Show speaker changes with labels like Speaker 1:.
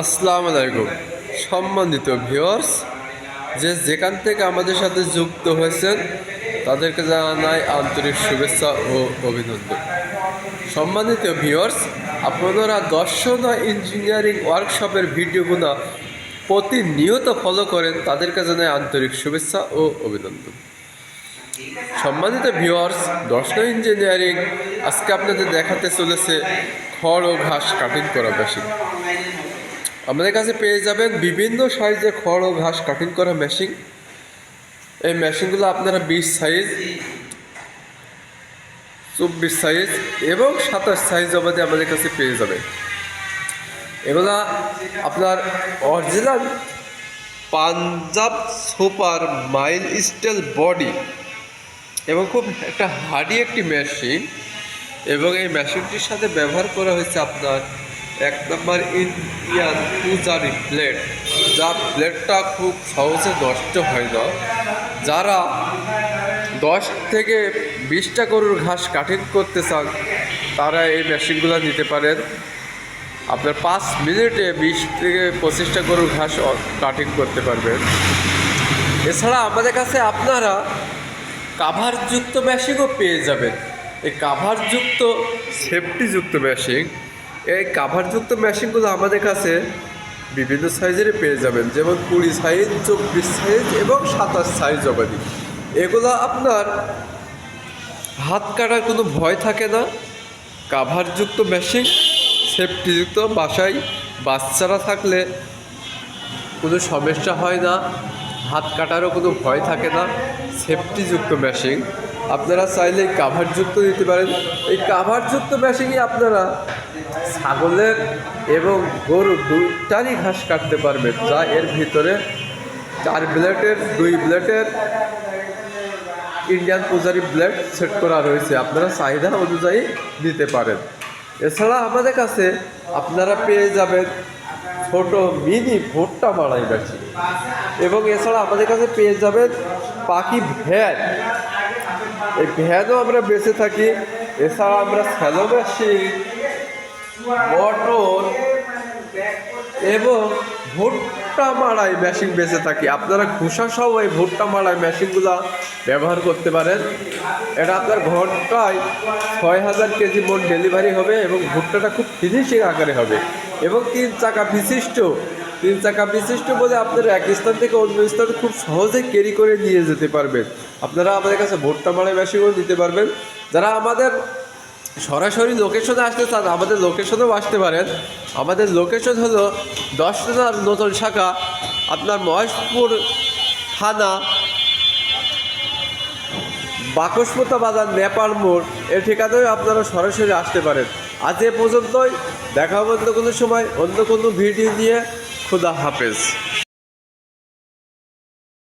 Speaker 1: আসসালামু আলাইকুম সম্মানিত ভিউয়ার্স, যেখান থেকে আমাদের সাথে যুক্ত হয়েছেন তাদেরকে জানাই আন্তরিক শুভেচ্ছা ও অভিনন্দন। সম্মানিত ভিউয়ার্স, আপনারা দর্শনা ইঞ্জিনিয়ারিং ওয়ার্কশপের ভিডিওগুলো প্রতিনিয়ত ফলো করেন, তাদেরকে জানাই আন্তরিক শুভেচ্ছা ও অভিনন্দন। সম্মানিত ভিউয়ার্স, দর্শনা ইঞ্জিনিয়ারিং আজকে আপনাদের দেখাতে চলেছে খড় ও ঘাস কাটিং করা মেশিন। আমাদের কাছে পেয়ে যাবেন বিভিন্ন সাইজের খড় ও ঘাস কাটিং করা মেশিন। এই মেশিনগুলো আপনারা 20 সাইজ, 24 সাইজ এবং 27 সাইজ অবধি আমাদের কাছে পেয়ে যাবেন। এগুলা আপনার original Punjab super mile style body এবং খুব একটা হার্ডি একটি মেশিন, এবং এই মেশিনটির সাথে ব্যবহার করা হয়েছে আপনার 1 নম্বর ইন্ডিয়ান পূজারি ব্লেড, যা ব্লেডটা খুব সহজে নষ্ট হয় না। যারা 10 থেকে 20টা গরুর ঘাস কাটিং করতে চান তারা এই মেশিনগুলো নিতে পারেন। আপনার 5 মিনিটে 20 থেকে 25টা গরুর ঘাস কাটিং করতে পারবেন। এছাড়া আমাদের কাছে আপনারা কাভারযুক্ত মেশিনও পেয়ে যাবেন। এই কাভারযুক্ত সেফটিযুক্ত মেশিন, এই কাভারযুক্ত মেশিনগুলো আমাদের কাছে বিভিন্ন সাইজেরই পেয়ে যাবেন, যেমন 20 সাইজ, 24 সাইজ এবং 27 সাইজ অবধি। এগুলো আপনার হাত কাটার কোনো ভয় থাকে না। কাভারযুক্ত মেশিন, সেফটিযুক্ত, বাসায় বাচ্চারা থাকলে কোনো সমস্যা হয় না, হাত কাটারও কোনো ভয় থাকে না। সেফটিযুক্ত মেশিন আপনারা চাইলে কাভারযুক্ত দিতে পারেন। এই কাভারযুক্ত মেশিনই আপনারা ছাগলের এবং গরুর দুটারই ঘাস কাটতে পারবেন, যা এর ভিতরে 4 ব্লেডের 2 ব্লেডের ইন্ডিয়ান পূজারি ব্লেড সেট করা রয়েছে। আপনারা চাহিদা অনুযায়ী দিতে পারেন। এছাড়া আমাদের কাছে আপনারা পেয়ে যাবেন ছোট মিনি ভুট্টা মাড়াই মেশিন, এবং এছাড়া আমাদের কাছে পেয়ে যাবেন পাখি ভ্যান। এই ভ্যানও আমরা বেঁচে থাকি। এছাড়া আমরা স্যালো মেশিন, মোটর এবং ভুট্টা মাড়াই মেশিন বেঁচে থাকি। আপনারা খোসা সহ এই ভুট্টা মাড়াই মেশিনগুলো ব্যবহার করতে পারেন। এটা আপনার ঘন্টায় 6000 কেজি মোট ডেলিভারি হবে, এবং ভুট্টাটা খুব ফিনিশিং আকারে হবে, এবং 3 চাকা বিশিষ্ট বলে আপনারা এক স্থান থেকে অন্য স্থানে খুব সহজে ক্যারি করে নিয়ে যেতে পারবেন। আপনারা আমাদের কাছে ভুট্টা মাড়াই মেশিনও নিতে পারবেন। যারা আমাদের সরাসরি লোকেশনে আসতে চান, আমাদের লোকেশনেও আসতে পারেন। আমাদের লোকেশন হলো 10 নম্বর নতুন শাখা, আপনার মহেশপুর থানা, বাকসপোতা বাজার, নেপাল মোড়। এর ঠিকানায় আপনারা সরাসরি আসতে পারেন। আজ এ পর্যন্তই, দেখা হবে অন্য কোনো সময় অন্য কোনো ভিডিও নিয়ে। খুদা হাফেজ।